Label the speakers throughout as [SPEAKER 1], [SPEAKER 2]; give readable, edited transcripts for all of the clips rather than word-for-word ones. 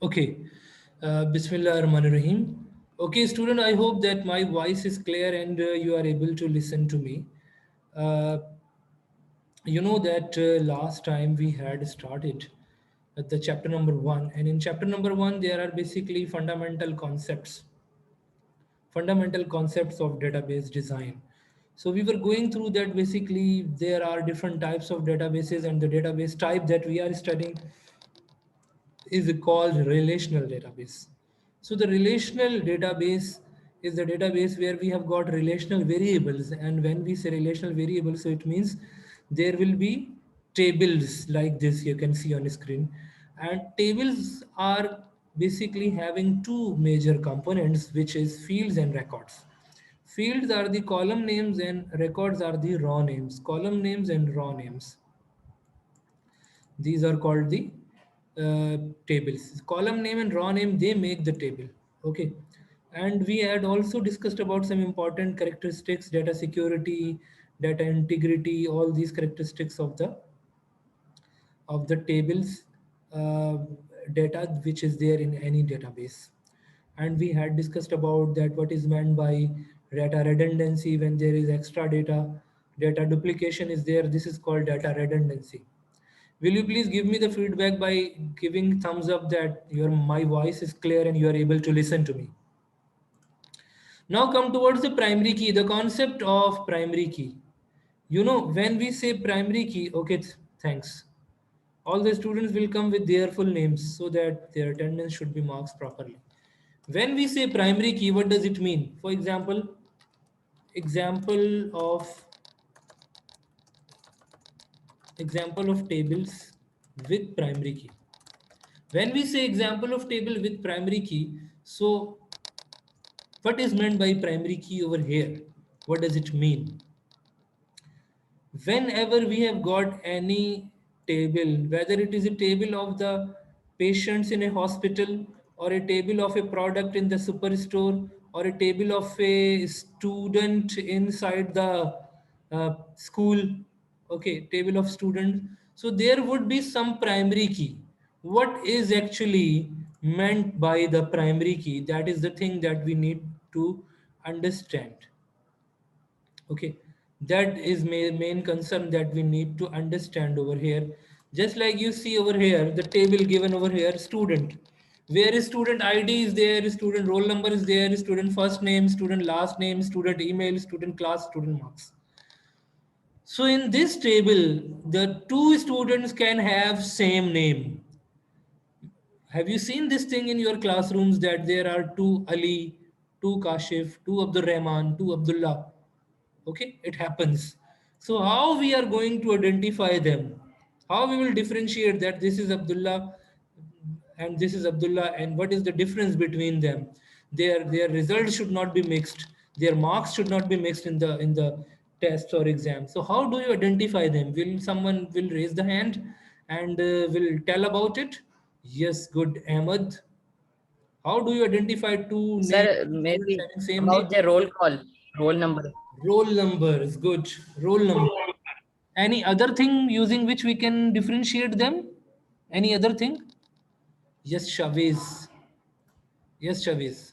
[SPEAKER 1] Okay. Bismillah ar-Rahman ar-Rahim. Okay, student, I hope that my voice is clear and you are able to listen to me. Uh, you know that last time we had started the chapter number one, and in chapter number one, there are basically fundamental concepts of database design. So we were going through that. Basically, there are different types of databases, and the database type that we are studying is called relational database. So the relational database is the database where we have got relational variables. And when we say relational variables, so it means there will be tables like this you can see on the screen. And tables are basically having two major components, which is fields and records. Fields are the column names and records are the raw names. Column names and raw names, these are called the tables. Column name and raw name, they make the table. Okay. And we had also discussed about some important characteristics, data security, data integrity, all these characteristics of the tables uh, data which is there in any database. And we had discussed about that what is meant by data redundancy. When there is extra data duplication is there, this is called data redundancy. Will you please give me the feedback by giving thumbs up that your my voice is clear and you are able to listen to me? Now come towards the primary key, the concept of primary key. You know, when we say primary key, okay, thanks. All the students will come with their full names so that their attendance should be marked properly. When we say primary key, what does it mean? For example of example of tables with primary key. When we say example of table with primary key, so what is meant by primary key over here? What does it mean? Whenever we have got any table, whether it is a table of the patients in a hospital, or a table of a product in the superstore, or a table of a student inside the school, okay, table of students, so there would be some primary key. What is actually meant by the primary key? That is the thing that we need to understand. Okay, that is main concern that we need to understand over here. Just like you see over here, the table given over here, student, where is student id is there, student roll number is there, student first name, student last name, student email, student class, student marks. So in this table, the two students can have same name. Have you seen this thing in your classrooms that there are two Ali, two Kashif, two Abdul Rahman, two Abdullah? Okay, it happens. So how we are going to identify them? How we will differentiate that this is Abdullah and this is Abdullah, and what is the difference between them? Their results should not be mixed. Their marks should not be mixed in the tests or exams. So how do you identify them? Will someone will raise the hand and will tell about it? Yes, good, Ahmed. How do you identify two names,
[SPEAKER 2] Sir,
[SPEAKER 1] two students
[SPEAKER 2] maybe
[SPEAKER 1] having same name?
[SPEAKER 2] about the roll call, roll number.
[SPEAKER 1] Roll number is good. Roll number. Any other thing using which we can differentiate them? Any other thing? Yes, Shaviz. Yes, Shaviz.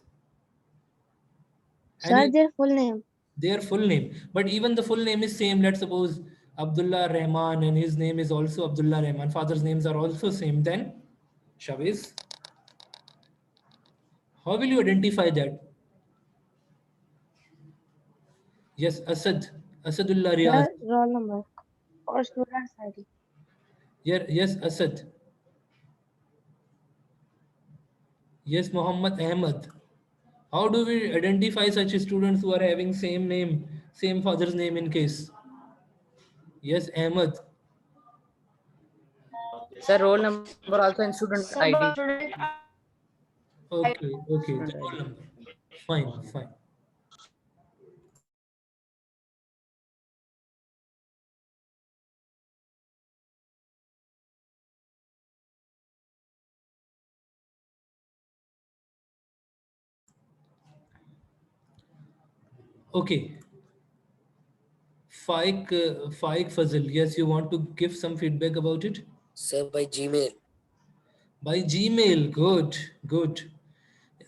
[SPEAKER 3] Sir,
[SPEAKER 1] Any
[SPEAKER 3] their full name.
[SPEAKER 1] their full name. But even the full name is same. Let's suppose Abdullah Rahman and his name is also Abdullah Rahman. Father's names are also same. Then Shaviz. How will you identify that? Yes, Asad. Asadullah Riyaz.
[SPEAKER 3] Sir, roll number or student's ID.
[SPEAKER 1] Yes, Asad. Yes, Muhammad Ahmad. How do we identify such students who are having same name, same father's name in case? Yes, Ahmad.
[SPEAKER 2] Sir, roll number also in student ID.
[SPEAKER 3] Sir, by student
[SPEAKER 1] Okay, okay.
[SPEAKER 2] Student
[SPEAKER 1] The roll
[SPEAKER 2] ID.
[SPEAKER 1] number. Fine, fine. Okay. Faik Fazil. Yes, you want to give some feedback about it?
[SPEAKER 4] Sir, by Gmail.
[SPEAKER 1] By Gmail. Good, good.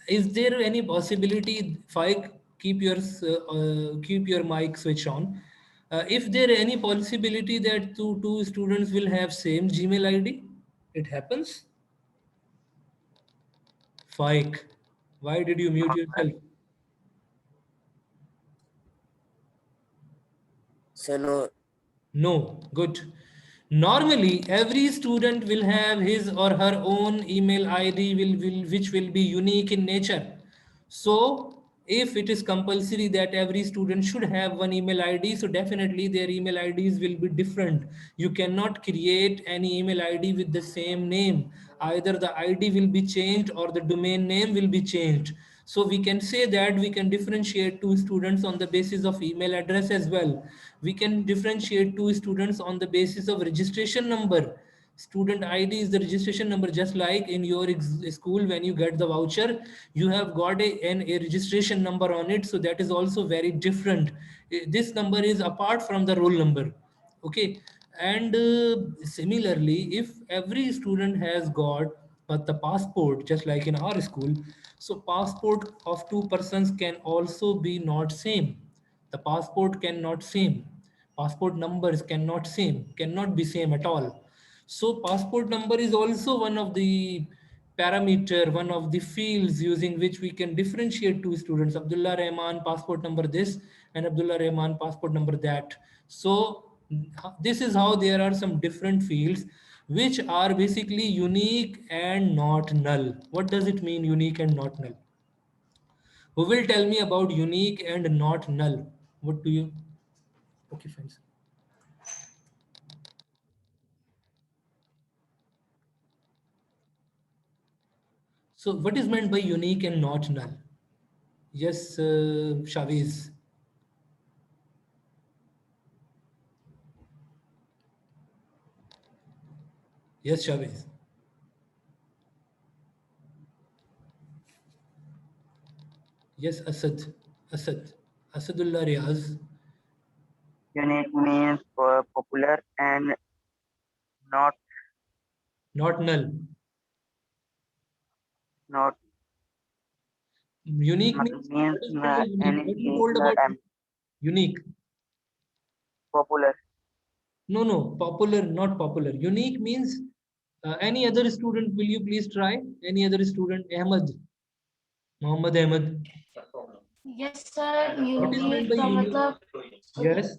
[SPEAKER 1] Is there any possibility, Faik, keep your mic switch on? If there any possibility that two students will have same Gmail ID, it happens. Faik, why did you mute yourself?
[SPEAKER 4] So no,
[SPEAKER 1] No, good. Normally, every student will have his or her own email ID which will be unique in nature. So, if it is compulsory that every student should have one email ID, so definitely their email IDs will be different. You cannot create any email ID with the same name. Either the ID will be changed or the domain name will be changed. So we can say that we can differentiate two students on the basis of email address as well. We can differentiate two students on the basis of registration number. Student ID is the registration number, just like in your school when you get the voucher, you have got a registration number on it. So that is also very different. This number is apart from the roll number. Okay. And similarly, if every student has got the passport, just like in our school, so passport of two persons can also be not same. The passport cannot same. Passport numbers cannot be same at all. So passport number is also one of the parameter, one of the fields using which we can differentiate two students. Abdullah Rahman passport number this and Abdullah Rahman passport number that. So this is how there are some different fields which are basically unique and not null. What does it mean, unique and not null? Who will tell me about unique and not null? What do you? Okay, fine. So what is meant by unique and not null? Yes, Shaviz. Yes, Shaviz. Yes, Asad. Asad. Asadullah Riaz.
[SPEAKER 5] Unique means popular and not
[SPEAKER 1] Not null.
[SPEAKER 5] not
[SPEAKER 1] Unique means
[SPEAKER 5] means
[SPEAKER 1] what is meant by unique?
[SPEAKER 5] any
[SPEAKER 1] What you told
[SPEAKER 5] similar
[SPEAKER 1] about
[SPEAKER 5] and
[SPEAKER 1] unique?
[SPEAKER 5] popular.
[SPEAKER 1] No, no, popular, not popular. Unique means any other student. Will you please try? Any other student? Ahmad. Mohammed Ahmad.
[SPEAKER 3] Yes sir,
[SPEAKER 1] What is meant by
[SPEAKER 3] unique का
[SPEAKER 1] unique?
[SPEAKER 3] मतलब
[SPEAKER 1] Yes.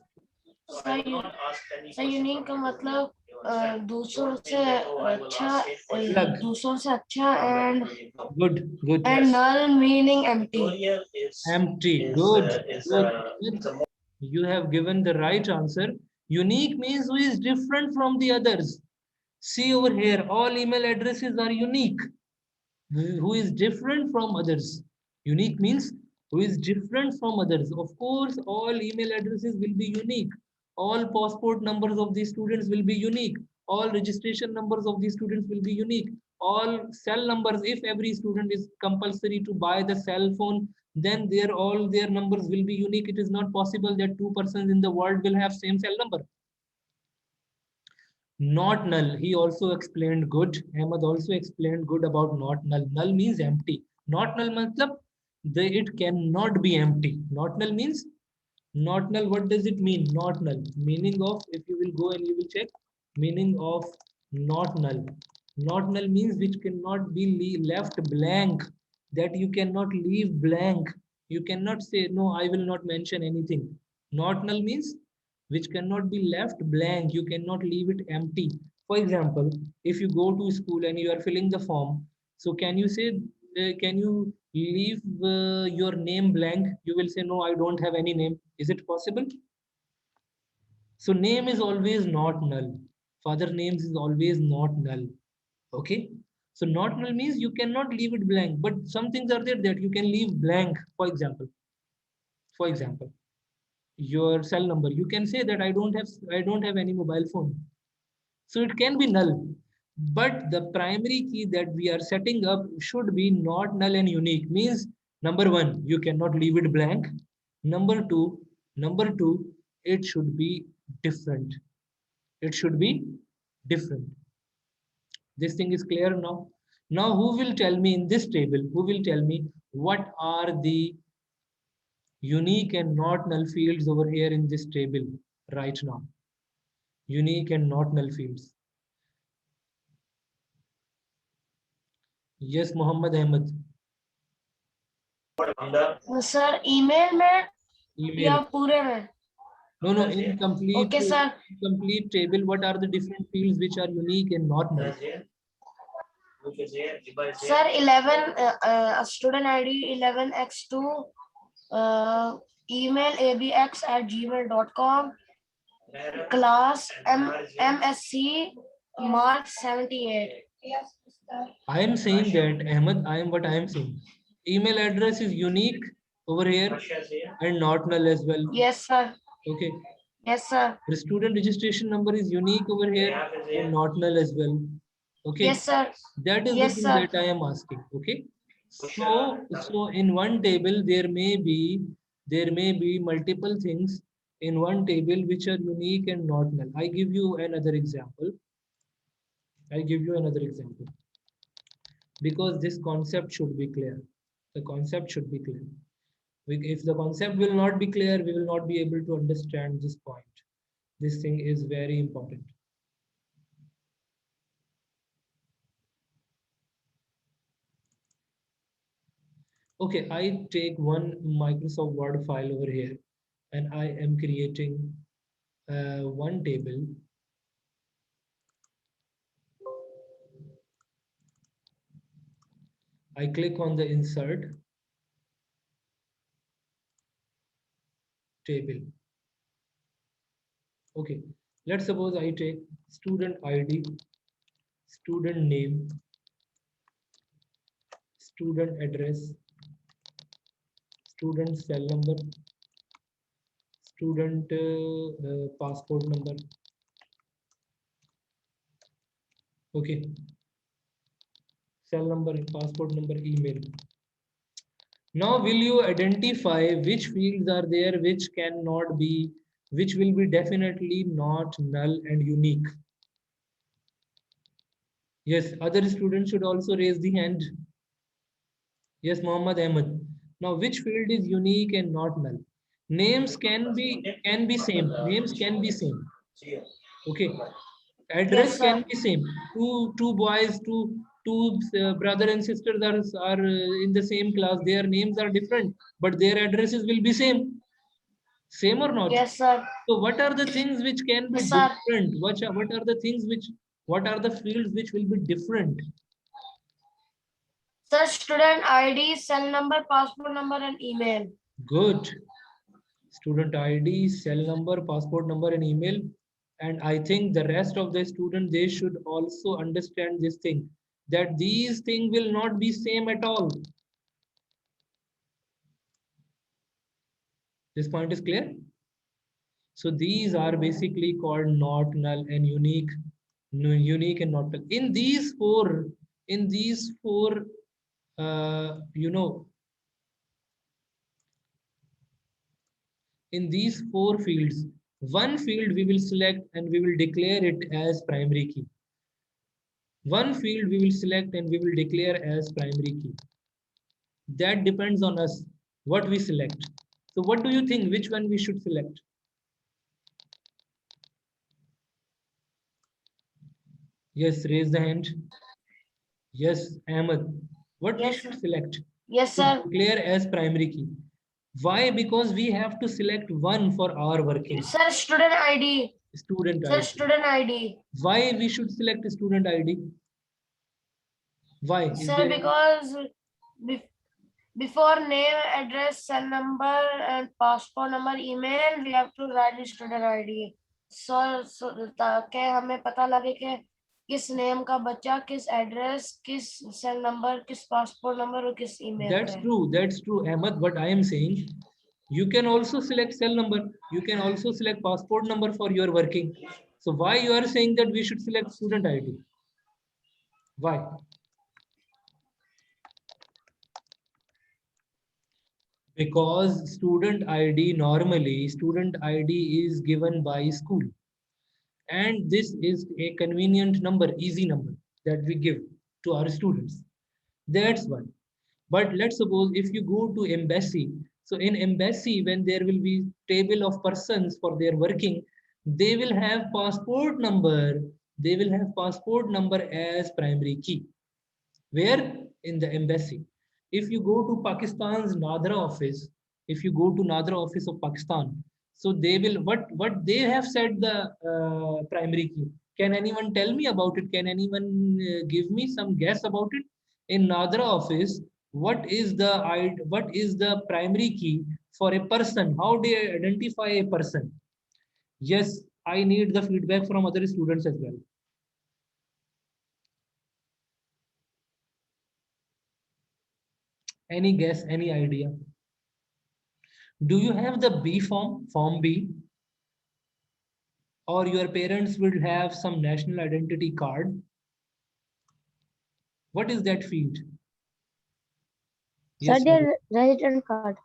[SPEAKER 3] Sir unique का मतलब दूसरों से अच्छा
[SPEAKER 1] Plug.
[SPEAKER 3] दूसरों से अच्छा
[SPEAKER 1] Good. Good.
[SPEAKER 3] and null meaning empty.
[SPEAKER 1] Empty. Good. Good. Good. You have given the right answer. Unique means who is different from the others. See over here, all email addresses are unique. Who is different from others. Unique means who is different from others. Of course, all email addresses will be unique. All passport numbers of these students will be unique. All registration numbers of these students will be unique. All cell numbers, if every student is compulsory to buy the cell phone, then all their numbers will be unique. It is not possible that two persons in the world will have same cell number. Not null. He also explained good. Ahmad also explained good about not null. Null means empty. Not null matlab it cannot be empty. Not null means not null. What does it mean? Not null. Meaning of, if you will go and you will check meaning of not null. Not null means which cannot be left blank. That you cannot leave blank. You cannot say no. I will not mention anything. Not null means which cannot be left blank. You cannot leave it empty. For example, if you go to school and you are filling the form, so can you say, can you leave your name blank? You will say, no, I don't have any name. Is it possible? So name is always not null. Father names is always not null. Okay. So not null means you cannot leave it blank, but some things are there that you can leave blank. For example, your cell number. You can say that I don't have any mobile phone. So it can be null. But the primary key that we are setting up should be not null and unique. Means number one, you cannot leave it blank. Number two, it should be different. It should be different. This thing is clear now. Now who will tell me in this table, who will tell me what are the unique and not null fields over here in this table right now? Unique and not null fields. Yes, Muhammad Ahmed.
[SPEAKER 3] Sir email में या
[SPEAKER 1] Email.
[SPEAKER 3] पूरे में?
[SPEAKER 1] No, in complete,
[SPEAKER 3] Okay, sir.
[SPEAKER 1] complete table, what are the different fields which are unique and not null?
[SPEAKER 3] Sir, 11 student ID 11x2, email abx@gmail.com, class MSc March 78.
[SPEAKER 1] I am saying that, Ahmed, what I am saying. Email address is unique over here and not null as well.
[SPEAKER 3] Yes, sir.
[SPEAKER 1] Okay.
[SPEAKER 3] Yes, sir.
[SPEAKER 1] The student registration number is unique over here and not null as well. Okay.
[SPEAKER 3] Yes, sir.
[SPEAKER 1] That is
[SPEAKER 3] Yes,
[SPEAKER 1] the
[SPEAKER 3] sir.
[SPEAKER 1] thing that I am asking. Okay. So in one table there may be multiple things in one table which are unique and not null. I give you another example. Because this concept should be clear. The concept should be clear. If the concept will not be clear, we will not be able to understand this point. This thing is very important. Okay, I take one Microsoft Word file over here and I am creating one table. I click on the insert table. Okay, let's suppose I take student ID, student name, student address, student cell number, student passport number. Okay, cell number, passport number, email. Now will you identify which fields are there which cannot be, which will be definitely not null and unique? Yes, other students should also raise the hand. Yes, Muhammad Ahmed. Now which field is unique and not null? Names can be same. Names can be same. Okay. Address
[SPEAKER 3] Yes, sir.
[SPEAKER 1] can be same. Two boys, two brother and sisters are in the same class. Their names are different, but their addresses will be same. Same or not?
[SPEAKER 3] Yes, sir.
[SPEAKER 1] So what are the things which can be
[SPEAKER 3] Yes, sir.
[SPEAKER 1] different? What are the things what are the fields which will be different?
[SPEAKER 3] Sir, student ID, cell number, passport number, and email.
[SPEAKER 1] Good. Student ID, cell number, passport number, and email. And I think the rest of the student, they should also understand this thing, that these things will not be same at all. This point is clear? So these are basically called not null and unique, unique and not null. In these four, in these four fields, one field we will select and we will declare it as primary key. One field we will select and we will declare as primary key. That depends on us, what we select. So what do you think, which one we should select? Yes, raise the hand. Yes, Ahmed. What we
[SPEAKER 3] Yes,
[SPEAKER 1] should
[SPEAKER 3] sir.
[SPEAKER 1] select?
[SPEAKER 3] Yes,
[SPEAKER 1] To
[SPEAKER 3] sir.
[SPEAKER 1] declare as primary key. Why? Because we have to select one for our working.
[SPEAKER 3] Sir, student ID.
[SPEAKER 1] Student
[SPEAKER 3] Sir,
[SPEAKER 1] ID.
[SPEAKER 3] student ID.
[SPEAKER 1] Why we should select student ID? Why? Is
[SPEAKER 3] Sir,
[SPEAKER 1] there
[SPEAKER 3] because before name, address, cell number, and passport number, email, we have to write the student ID. So ताकि हमें पता लगे कि किस name का बच्चा, किस address, किस सेल नंबर, किस पासपोर्ट नंबर और किस ईमेल
[SPEAKER 1] That's
[SPEAKER 3] पे.
[SPEAKER 1] true. That's true, Ahmed. But I am saying, you can also select cell number. You can also select passport number for your working. So why you are saying that we should select student ID? Why? Because student ID, normally student ID is given by school. And this is a convenient number, easy number that we give. to our students. That's one. But let's suppose if you go to embassy, so in embassy, when there will be table of persons for their working, they will have passport number. They will have passport number as primary key. Where? In the embassy. If you go to Pakistan's Nadra office, if you go to Nadra office of Pakistan, so they will what they have said the primary key. Can anyone tell me about it? Can anyone give me some guess about it? In Nadra office, what is the primary key for a person? How do you identify a person? Yes, I need the feedback from other students as well. Any guess? Any idea? Do you have the B form, Form B, or your parents will have some national identity card? What is that field?
[SPEAKER 4] Sir,
[SPEAKER 1] Yes,
[SPEAKER 4] their resident card.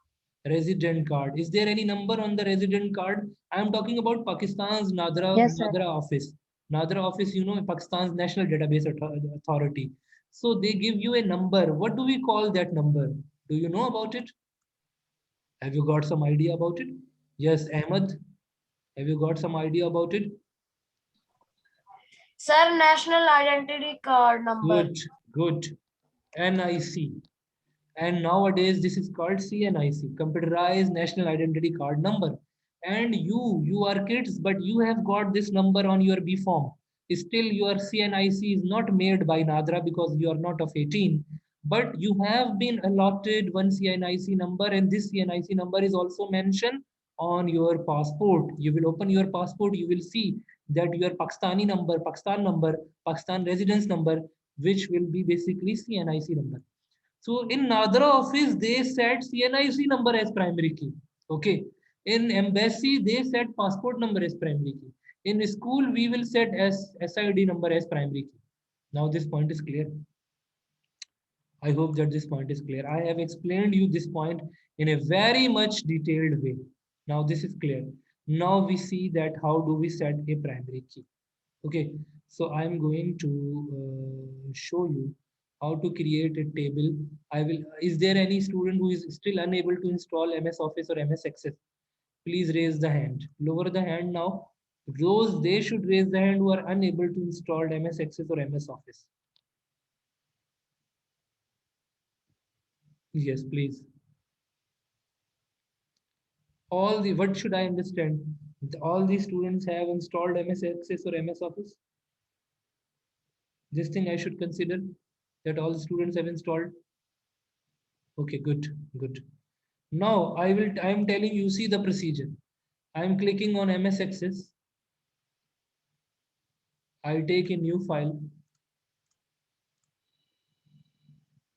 [SPEAKER 1] resident card. Is there any number on the resident card? I am talking about Pakistan's
[SPEAKER 4] Yes, sir.
[SPEAKER 1] Nadra office. Nadra office, you know, Pakistan's National Database Authority. So they give you a number. What do we call that number? Do you know about it? Have you got some idea about it? Yes, Ahmed. Have you got some idea about it?
[SPEAKER 3] Sir, national identity card number.
[SPEAKER 1] Good, good. NIC. And nowadays this is called CNIC, Computerized National Identity Card Number. And you are kids, but you have got this number on your B form. Still, your CNIC is not made by Nadra because you are not of 18. But you have been allotted one CNIC number, and this CNIC number is also mentioned on your passport. You will open your passport, you will see that your Pakistani number, Pakistan residence number, which will be basically CNIC number. So in Nadra office, they set CNIC number as primary key. Okay. In embassy, they set passport number as primary key. In school, we will set as SID number as primary key. Now this point is clear. I hope that this point is clear. I have explained you this point in a very much detailed way. Now this is clear. Now we see that how do we set a primary key. Okay, so I'm going to show you how to create a table. Is there any student who is still unable to install MS Office or MS Access? Please raise the hand. Lower the hand now. Those, they should raise the hand who are unable to install MS Access or MS Office. Yes, please. What should I understand? All the students have installed MS Access or MS Office? This thing I should consider that all the students have installed. Okay, good, good. Now I am telling you, see the procedure. I am clicking on MS Access. I take a new file.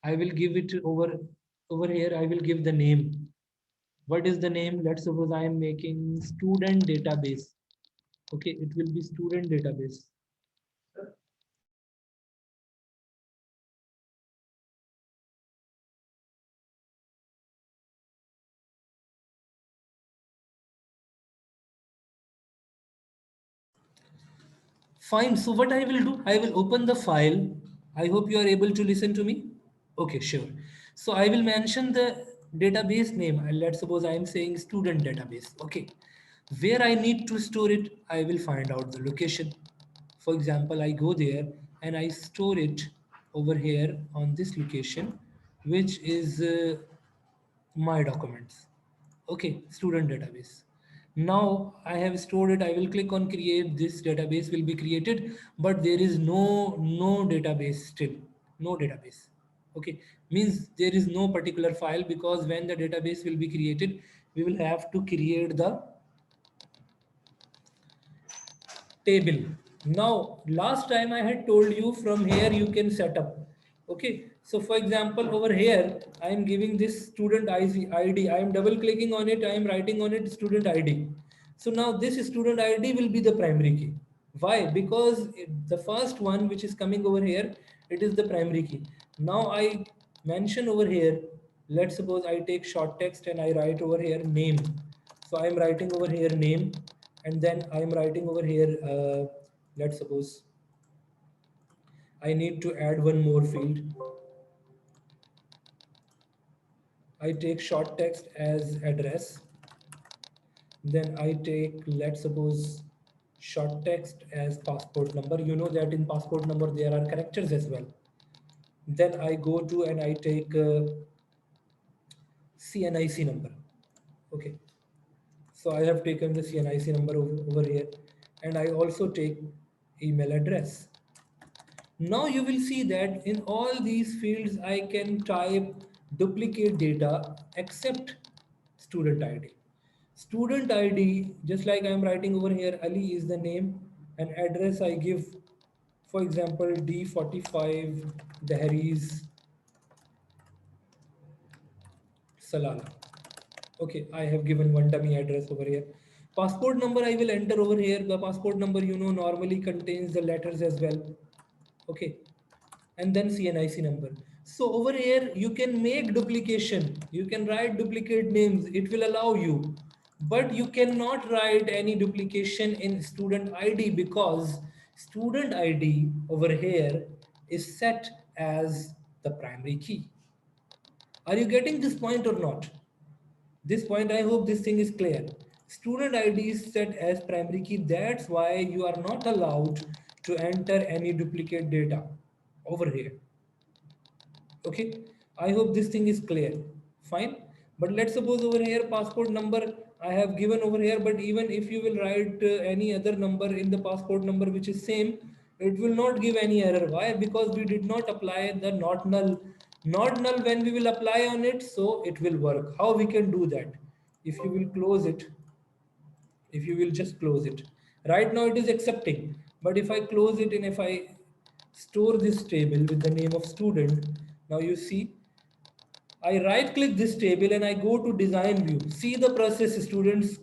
[SPEAKER 1] I will give it over here. I will give the name. What is the name? Let's suppose I am making student database. Okay, it will be student database. Fine. So what I will do, I will open the file. I hope you are able to listen to me. Okay, sure. So I will mention the database name. Let's suppose I am saying student database. Okay. Where I need to store it, I will find out the location. For example, I go there and I store it over here on this location, which is my documents. Okay, student database. Now I have stored it. I will click on create. This database will be created, but there is no database still. No database. Okay, means there is no particular file, because when the database will be created, we will have to create the table. Now last time I had told you from here you can set up. Okay, so for example over here I am giving this student ID. I am double clicking on it. I am writing on it student ID. So now this student ID will be the primary key. Why? Because the first one which is coming over here, it is the primary key. Now I mention over here, let's suppose I take short text and I write over here name. So I am writing over here name, and then I am writing over here, let's suppose I need to add one more field. I take short text as address. Then I take, let's suppose, short text as passport number. You know that in passport number there are characters as well. Then I go to and I take CNIC number. Okay. So I have taken the CNIC number over here, and I also take email address. Now you will see that in all these fields I can type duplicate data except student ID. Student ID, just like I am writing over here, Ali is the name, and address I give, for example, D45 Dehris Salala. Okay, I have given one dummy address over here. Passport number I will enter over here. The passport number, you know, normally contains the letters as well. Okay, and then CNIC number. So over here you can make duplication. You can write duplicate names. It will allow you, but you cannot write any duplication in student ID because student ID over here is set as the primary key. Are you getting this point or not? This point, I hope this thing is clear. Student ID is set as primary key. That's why you are not allowed to enter any duplicate data over here. Okay, I hope this thing is clear. Fine. But let's suppose over here passport number I have given over here, but even if you will write any other number in the passport number which is same, it will not give any error. Why? Because we did not apply the not null. Not null when we will apply on it, so it will work. How we can do that? If you will close it, if you will just close it. Right now it is accepting, but if I close it and if I store this table with the name of student, now you see I right click this table and I go to design view. See the process, students.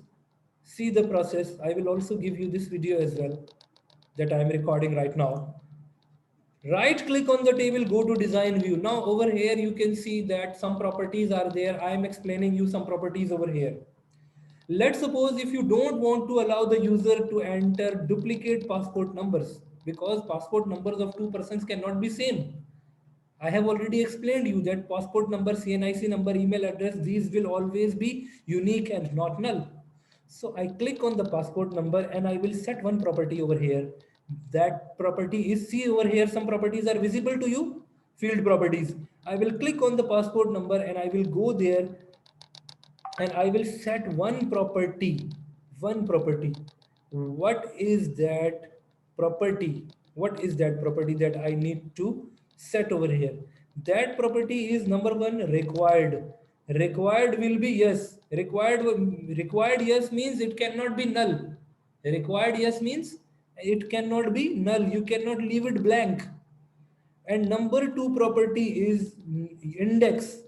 [SPEAKER 1] See the process. I will also give you this video as well that I am recording right now. Right click on the table, go to design view. Now over here you can see that some properties are there. I am explaining you some properties over here. Let's suppose if you don't want to allow the user to enter duplicate passport numbers because passport numbers of two persons cannot be same. I have already explained you that passport number, CNIC number, email address, these will always be unique and not null. So I click on the passport number and I will set one property over here. That property is, see over here, some properties are visible to you, field properties. I will click on the passport number and I will go there and I will set one property. One property. What is that property? What is that property that I need to set over here? That property is number one, required. Required will be yes. Required yes means it cannot be null. Required yes means it cannot be null. You cannot leave it blank. And number two property is index.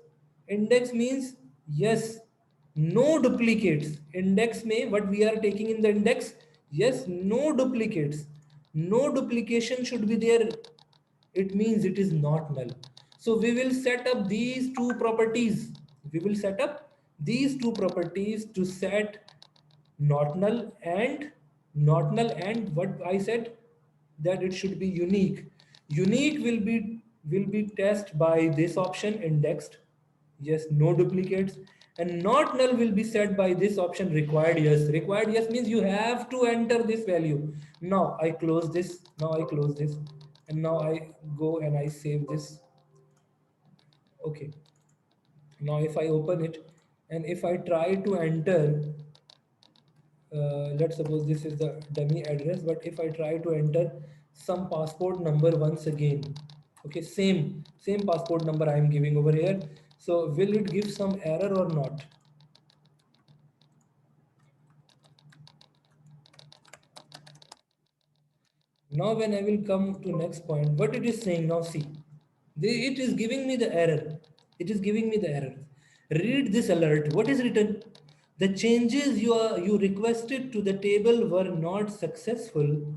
[SPEAKER 1] Index means yes, no duplicates. Index may what we are taking in the index, yes, no duplicates. No duplication should be there. It means it is not null. So we will set up these two properties. We will set up these two properties to set not null and what I said, that it should be unique. Unique will be test by this option indexed, yes, no duplicates, and not null will be set by this option required yes. Required yes means you have to enter this value. Now I close this, and now I go and I save this. Okay, now if I open it and if I try to enter, let's suppose this is the dummy address, but if I try to enter some passport number once again, okay, same passport number I am giving over here, so will it give some error or not? Now when I will come to next point, what it is saying now, see, it is giving me the error. It is giving me the error. Read this alert. What is written? The changes you requested to the table were not successful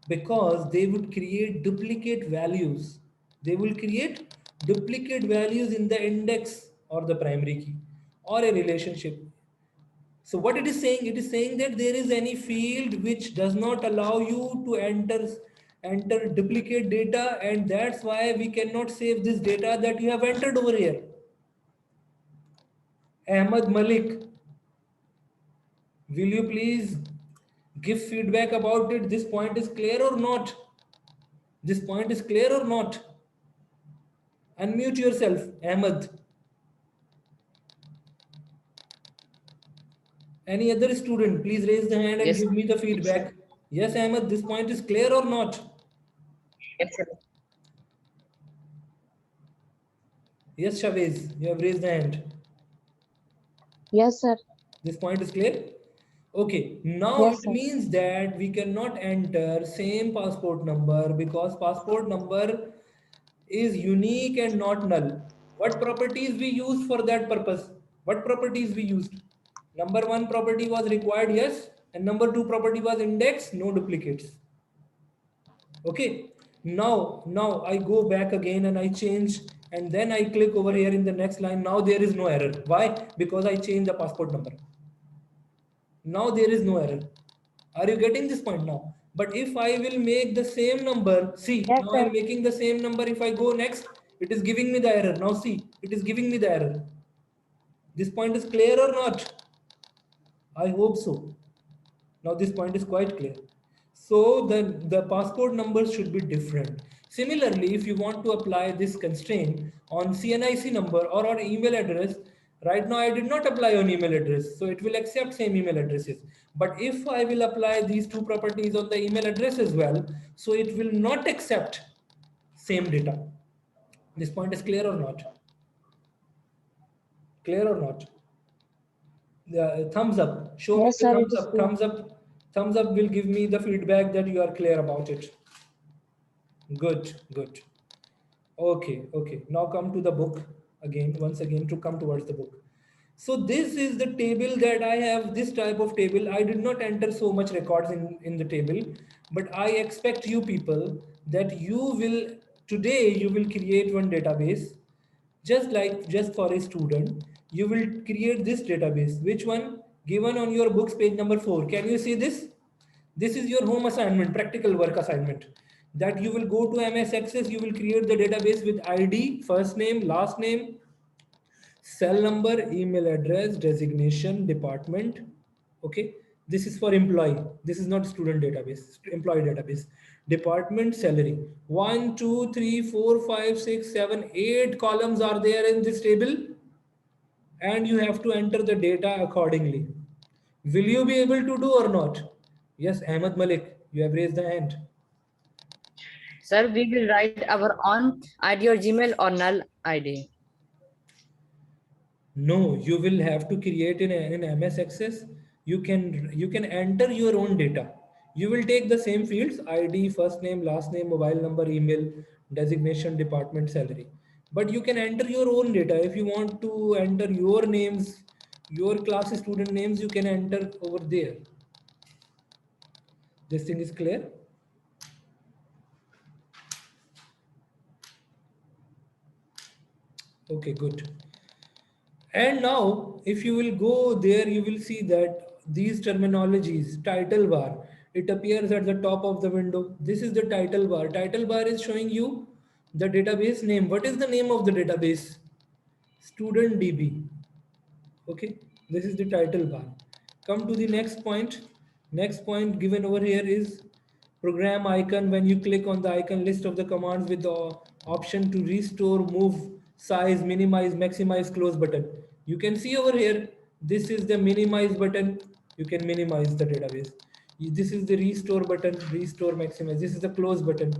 [SPEAKER 1] because they would create duplicate values. They will create duplicate values in the index or the primary key or a relationship. So what it is saying that there is any field which does not allow you to enter enter duplicate data, and that's why we cannot save this data that you have entered over here. Ahmed Malik, will you please give feedback about it? This point is clear or not? This point is clear or not? Unmute yourself, Ahmed. Any other student, please raise the hand and
[SPEAKER 2] Yes,
[SPEAKER 1] give me the feedback. Yes, Ahmed, this point is clear or not?
[SPEAKER 2] yes, sir.
[SPEAKER 1] Yes, Shavez, you have raised the hand.
[SPEAKER 4] Yes, sir.
[SPEAKER 1] This point is clear? Okay, now
[SPEAKER 4] Yes,
[SPEAKER 1] it
[SPEAKER 4] sir.
[SPEAKER 1] means that we cannot enter same passport number because passport number is unique and not null. What properties we used for that purpose? What properties we used? Number one property was required, yes, and number two property was index, no duplicates. Okay, now I go back again and I change, and then I click over here in the next line. Now there is no error. Why? Because I changed the passport number. Now there is no error. Are you getting this point now? But if I will make the same number, see,
[SPEAKER 4] Yes,
[SPEAKER 1] now
[SPEAKER 4] sir.
[SPEAKER 1] I'm making the same number. If I go next, it is giving me the error. Now see, it is giving me the error. This point is clear or not? I hope so. Now this point is quite clear. So the passport numbers should be different. Similarly, if you want to apply this constraint on CNIC number or on email address, right now I did not apply on email address, so it will accept same email addresses. But if I will apply these two properties on the email address as well, so it will not accept same data. This point is clear or not? Clear or not? The thumbs up. Show me
[SPEAKER 4] Yes,
[SPEAKER 1] the
[SPEAKER 4] sir. It
[SPEAKER 1] thumbs
[SPEAKER 4] is
[SPEAKER 1] up.
[SPEAKER 4] clear.
[SPEAKER 1] Thumbs up. Thumbs up will give me the feedback that you are clear about it. Good, good. Okay. Now come to the book again, once again to come towards the book. So this is the table that I have, this type of table. I did not enter so much records in the table, but I expect you people that you will, today you will create one database, just for a student. You will create this database. Which one? Given on your books, page number 4. Can you see this? This is your home assignment, practical work assignment. That you will go to MS Access, you will create the database with ID, first name, last name, cell number, email address, designation, department. Okay, this is for employee. This is not student database, employee database. Department, salary. 1, 2, 3, 4, 5, 6, 7, 8 columns are there in this table, and you have to enter the data accordingly. Will you be able to do or not? Yes, Ahmed Malik, you have raised the hand.
[SPEAKER 2] Sir, we will write our own ID or Gmail or null ID.
[SPEAKER 1] No, you will have to create in MS Access. You can enter your own data. You will take the same fields: ID, first name, last name, mobile number, email, designation, department, salary. But you can enter your own data. If you want to enter your names, your class student names, you can enter over there. This thing is clear? Okay, good. And now, if you will go there, you will see that these terminologies, title bar, it appears at the top of the window. This is the title bar. Title bar is showing you the database name. What is the name of the database? Student DB. Okay, this is the title bar. Come to the next point. Next point given over here is program icon. When you click on the icon, list of the commands with the option to restore, move, size, minimize, maximize, close button. You can see over here, this is the minimize button. You can minimize the database. This is the restore button, restore, maximize. This is the close button.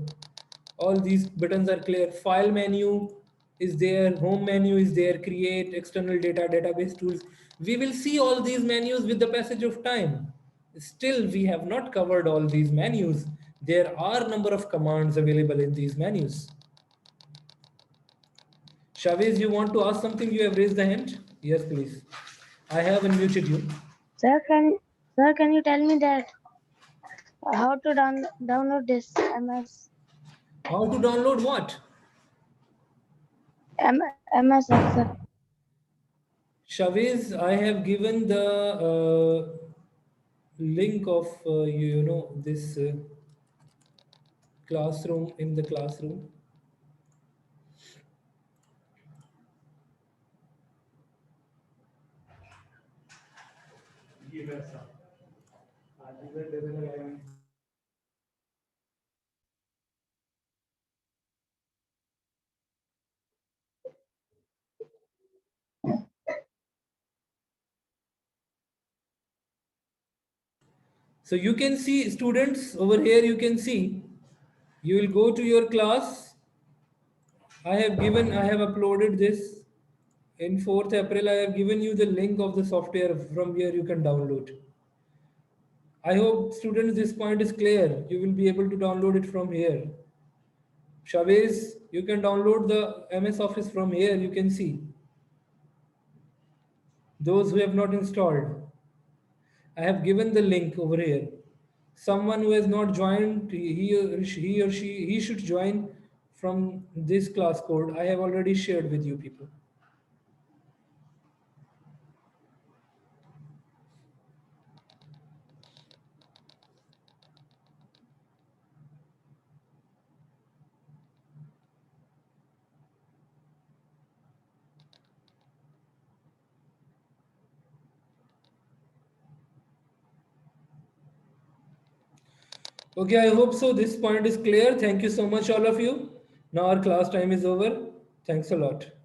[SPEAKER 1] All these buttons are clear. File menu is there, home menu is there, create, external data, database tools. We will see all these menus with the passage of time. Still, we have not covered all these menus. There are number of commands available in these menus. Shavez, you want to ask something? You have raised the hand. Yes, please. I have unmuted you.
[SPEAKER 4] Sir, can you tell me that how to download this
[SPEAKER 1] How to download what?
[SPEAKER 4] MS Excel?
[SPEAKER 1] Shavez, I have given the link of this classroom in the classroom. So you can see students over here, you can see, you will go to your class. I have uploaded this in 4th April. I have given you the link of the software from where you can download. I hope students this point is clear. You will be able to download it from here. Shavez, you can download the MS Office from here, you can see. Those who have not installed, I have given the link over here. Someone who has not joined, he should join from this class code. I have already shared with you people. Okay, I hope so. This point is clear. Thank you so much, all of you. Now our class time is over. Thanks a lot.